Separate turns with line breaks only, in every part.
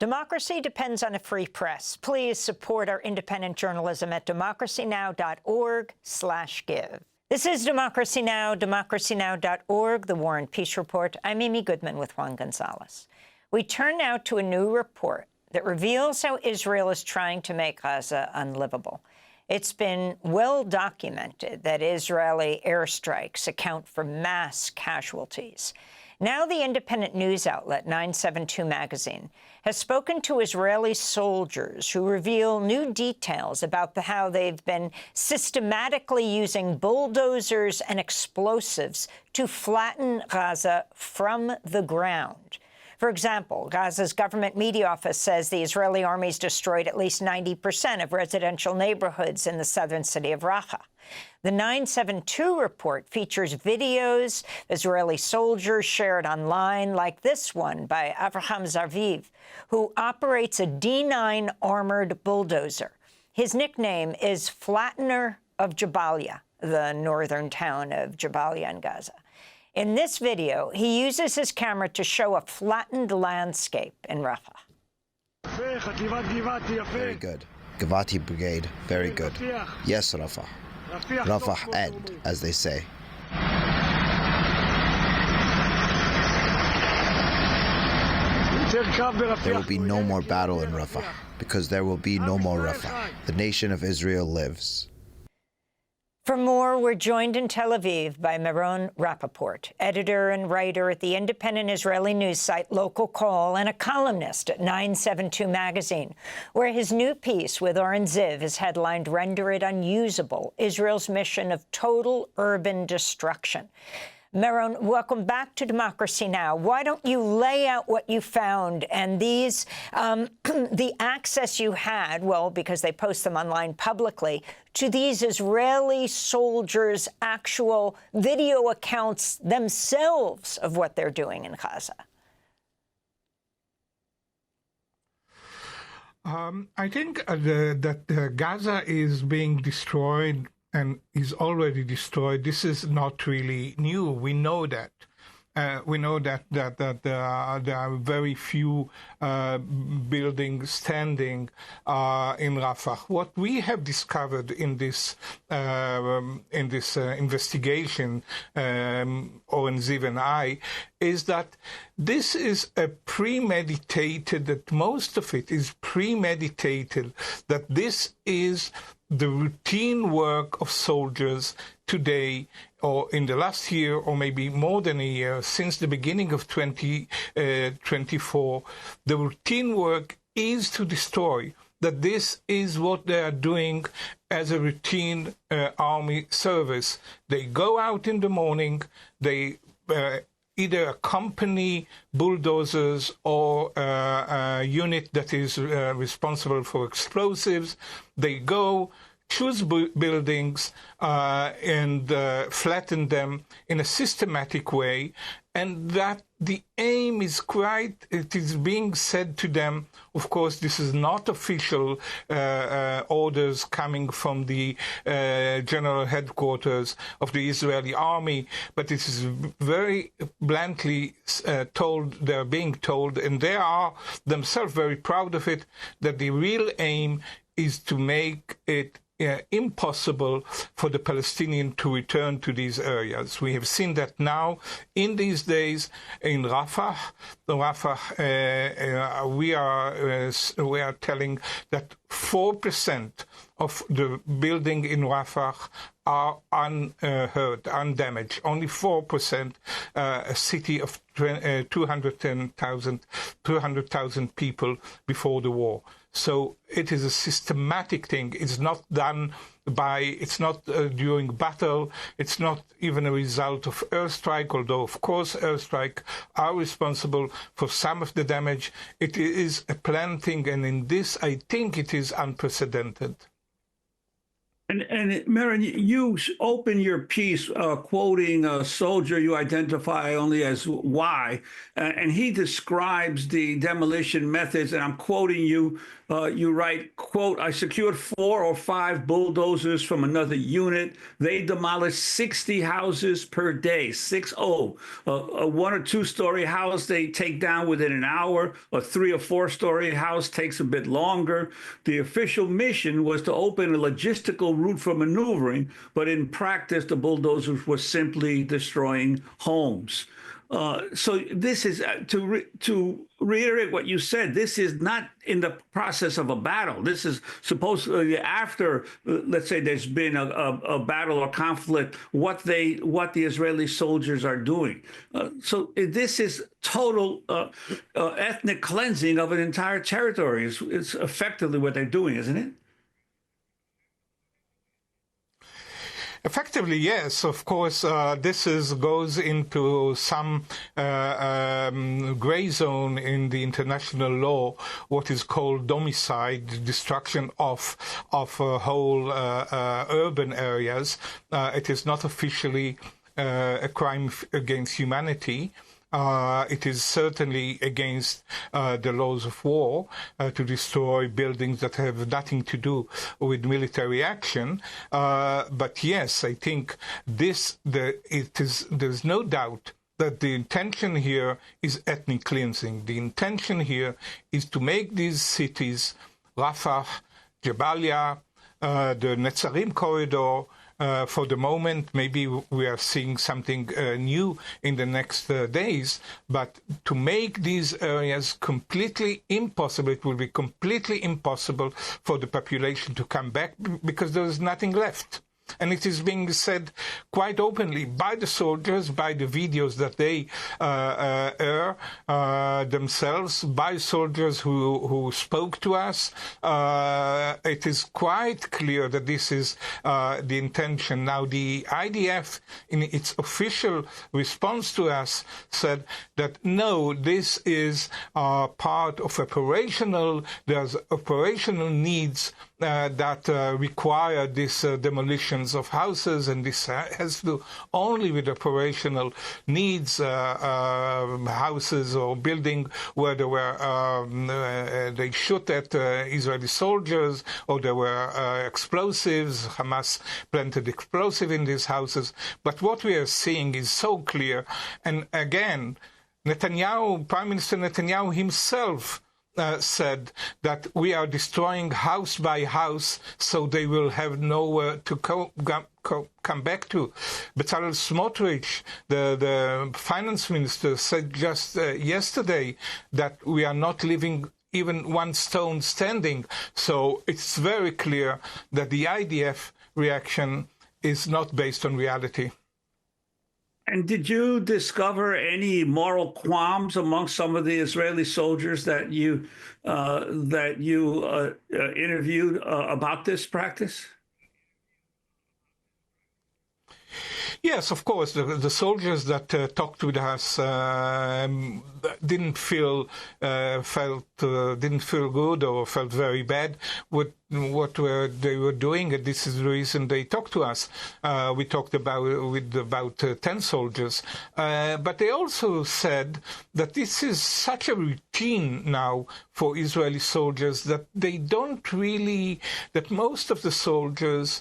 Democracy depends on a free press. Please support our independent journalism at democracynow.org/give. This is Democracy Now!, democracynow.org, the War and Peace Report. I'm Amy Goodman with Juan Gonzalez. We turn now to a new report that reveals how Israel is trying to make Gaza unlivable. It's been well documented that Israeli airstrikes account for mass casualties. Now the independent news outlet 972 magazine has spoken to Israeli soldiers who reveal new details about how they've been systematically using bulldozers and explosives to flatten Gaza from the ground. For example, Gaza's government media office says the Israeli army's destroyed at least 90% of residential neighborhoods in the southern city of Rafah. The 972 report features videos Israeli soldiers shared online, like this one by Avraham Zarviv, who operates a D9 armored bulldozer. His nickname is Flattener of Jabalia, the northern town of Jabalia in Gaza. In this video, he uses his camera to show a flattened landscape in Rafah.
Very good. Givati Brigade, very good. Yes, Rafah. Rafah end, as they say. There will be no more battle in Rafah, because there will be no more Rafah. The nation of Israel lives.
For more, we're joined in Tel Aviv by Meron Rapaport, editor and writer at the independent Israeli news site Local Call and a columnist at 972 magazine, where his new piece with Oren Ziv is headlined "Render It Unusable, Israel's Mission of Total Urban Destruction." Meron, welcome back to Democracy Now! Why don't you lay out what you found and these, the access you had, well, because they post them online publicly, to these Israeli soldiers' actual video accounts themselves of what they're doing in Gaza?
I think that Gaza is being destroyed and is already destroyed. This is not really new. We know that. We know that there are very few buildings standing in Rafah. What we have discovered in this investigation, Oren Ziv and I, is that this is a premeditated. That most of it is premeditated. That this is the routine work of soldiers today, or in the last year, or maybe more than a year, since the beginning of 2024, the routine work is to destroy. That this is what they are doing as a routine army service. They go out in the morning, they either accompany bulldozers or a unit that is responsible for explosives. They go, choose buildings and flatten them in a systematic way, and that the aim is it is being said to them. Of course, this is not official orders coming from the general headquarters of the Israeli army, but it is very bluntly told, they're being told, and they are themselves very proud of it, that the real aim is to make it impossible for the Palestinian to return to these areas. We have seen that now in these days in Rafah. We are telling that 4% of the building in Rafah are unhurt, undamaged. Only 4%, a city of 200,000 people before the war. So it is a systematic thing. It's not done it's not during battle. It's not even a result of airstrike, although, of course, airstrike are responsible for some of the damage. It is a planned thing, and in this, I think it is unprecedented.
And Maren, you open your piece quoting a soldier you identify only as Y, and he describes the demolition methods. And I'm quoting you. You write, quote, "I secured 4 or 5 bulldozers from another unit. They demolished 60 houses per day, 60. A 1 or 2 story house they take down within an hour. A 3 or 4 story house takes a bit longer. The official mission was to open a logistical route for maneuvering, but in practice, the bulldozers were simply destroying homes." So this is, to reiterate what you said, this is not in the process of a battle. This is supposedly after, let's say, there's been a battle or conflict, what the Israeli soldiers are doing. So this is total ethnic cleansing of an entire territory. It's effectively what they're doing, isn't it?
Effectively, yes. Of course, this goes into some gray zone in the international law, what is called domicide, destruction of whole urban areas. It is not officially a crime against humanity. It is certainly against the laws of war to destroy buildings that have nothing to do with military action. But yes, I think there's no doubt that the intention here is ethnic cleansing. The intention here is to make these cities, Rafah, Jabalia, the Netzarim corridor. For the moment, maybe we are seeing something new in the next days, but to make these areas completely impossible, it will be completely impossible for the population to come back because there is nothing left. And it is being said quite openly by the soldiers, by the videos that they air themselves, by soldiers who spoke to us. It is quite clear that this is the intention. Now, the IDF, in its official response to us, said that no, this is part of there's operational needs that require this demolitions of houses, and this has to do only with operational needs, houses or building where there were they shoot at Israeli soldiers, or there were explosives. Hamas planted explosive in these houses. But what we are seeing is so clear, and again, Prime Minister Netanyahu himself said that we are destroying house by house, so they will have nowhere to come back to. Bezalel Smotrich, the finance minister, said just yesterday that we are not leaving even one stone standing. So it's very clear that the IDF reaction is not based on reality.
And did you discover any moral qualms among some of the Israeli soldiers that you interviewed about this practice?
Yes, of course. The soldiers that talked with us didn't feel good or felt very bad with what they were doing, and this is the reason they talked to us. We talked with about 10 soldiers, but they also said that this is such a routine now for Israeli soldiers that they don't really, that most of the soldiers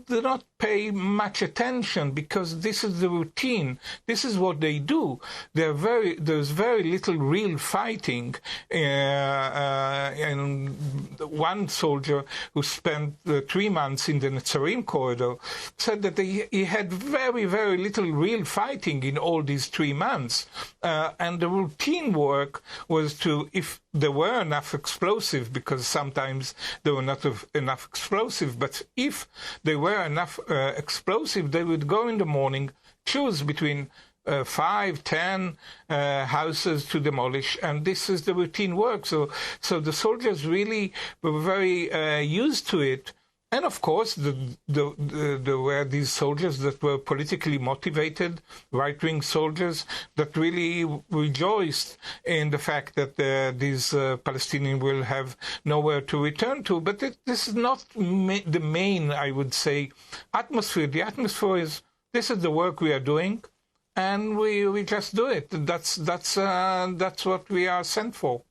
do not pay much attention because this is the routine. This is what they do. There's very little real fighting. And one soldier who spent 3 months in the Netzarim corridor said that he had very, very little real fighting in all these 3 months. And the routine work was to, if there were enough explosive, because sometimes there were not enough explosive, but if there were enough explosive, they would go in the morning, choose between 5, 10 houses to demolish, and this is the routine work. So the soldiers really were very used to it, And of course, there were these soldiers that were politically motivated, right-wing soldiers that really rejoiced in the fact that these Palestinians will have nowhere to return to. But this is not the main, I would say, atmosphere. The atmosphere is, this is the work we are doing, and we just do it. That's what we are sent for.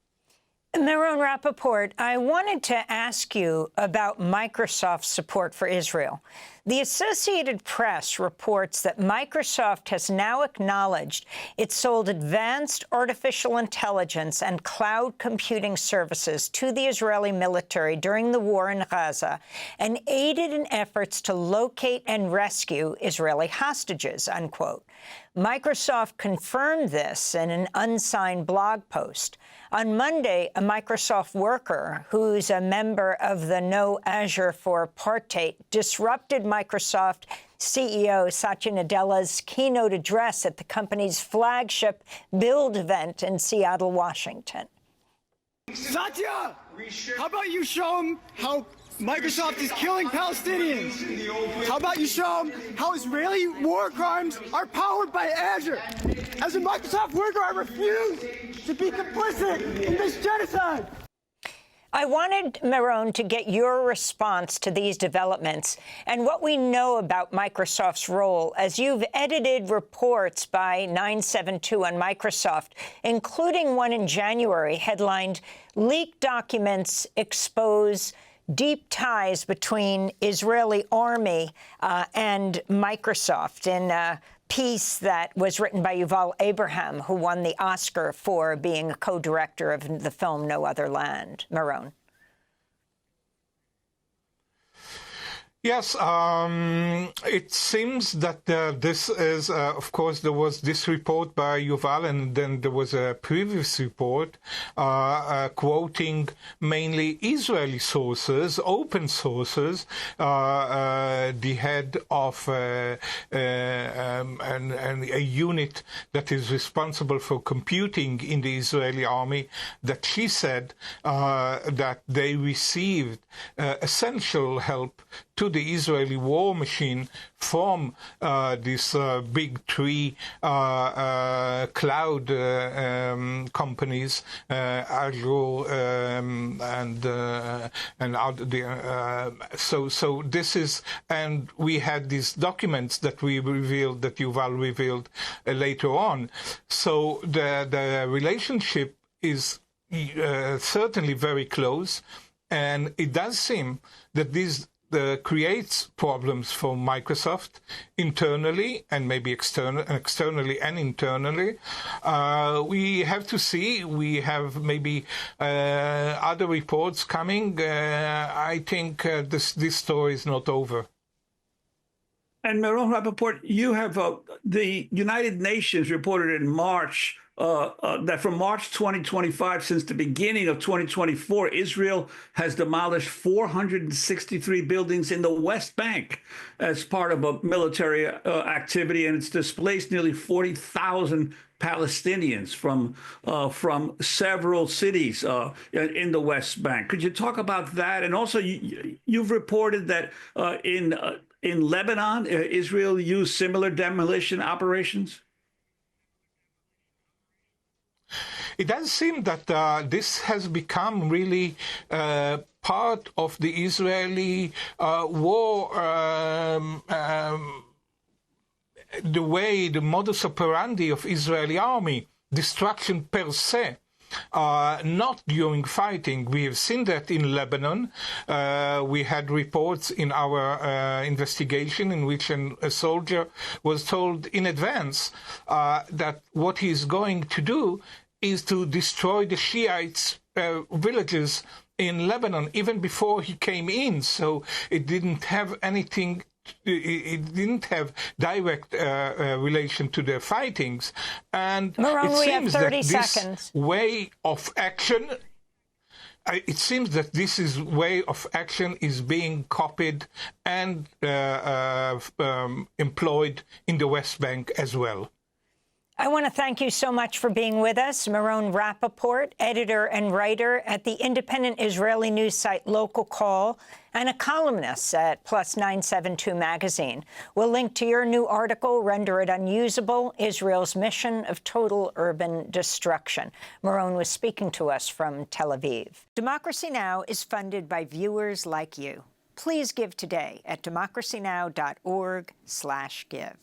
Meron Rappaport, I wanted to ask you about Microsoft's support for Israel. The Associated Press reports that Microsoft has now acknowledged it sold advanced artificial intelligence and cloud computing services to the Israeli military during the war in Gaza and aided in efforts to locate and rescue Israeli hostages, unquote. Microsoft confirmed this in an unsigned blog post. On Monday, a Microsoft worker who's a member of the No Azure for Apartheid disrupted Microsoft CEO Satya Nadella's keynote address at the company's flagship Build event in Seattle, Washington.
Satya, how about you show them how Microsoft is killing Palestinians? How about you show them how Israeli war crimes are powered by Azure? As a Microsoft worker, I refuse to be complicit in this genocide.
I wanted, Meron, to get your response to these developments and what we know about Microsoft's role, as you've edited reports by 972 on Microsoft, including one in January headlined, "Leaked Documents Expose Deep Ties Between Israeli Army and Microsoft," in a piece that was written by Yuval Abraham, who won the Oscar for being a co-director of the film No Other Land. Meron.
Yes, it seems that this is, of course, there was this report by Yuval, and then there was a previous report quoting mainly Israeli sources, open sources, the head of a unit that is responsible for computing in the Israeli army, that she said that they received essential help to the Israeli war machine from this big three cloud companies, Azure and other. So this is, and we had these documents that we revealed, that Yuval revealed later on. So the relationship is certainly very close, and it does seem that these creates problems for Microsoft internally and maybe externally and internally. We have to see. We have maybe other reports coming. I think this story is not over.
And Meron Rappaport, you have the United Nations reported in March that from March 2025, since the beginning of 2024, Israel has demolished 463 buildings in the West Bank as part of a military activity, and it's displaced nearly 40,000 Palestinians from several cities in the West Bank. Could you talk about that? And also, you've reported that in Lebanon, Israel used similar demolition operations?
It does seem that this has become really part of the Israeli war, the modus operandi of Israeli army, destruction per se. Not during fighting. We have seen that in Lebanon. We had reports in our investigation in which a soldier was told in advance that what he's going to do is to destroy the Shiites' villages in Lebanon, even before he came in. So it didn't have anything. It didn't have direct relation to the fightings, and
Meron,
it seems that
seconds.
this way of action. It seems that this way of action is being copied and employed in the West Bank as well.
I want to thank you so much for being with us. Meron Rappaport, editor and writer at the independent Israeli news site Local Call, and a columnist at Plus 972 magazine. We'll link to your new article, Render It Unusable, Israel's Mission of Total Urban Destruction. Meron was speaking to us from Tel Aviv. Democracy Now! Is funded by viewers like you. Please give today at democracynow.org/give.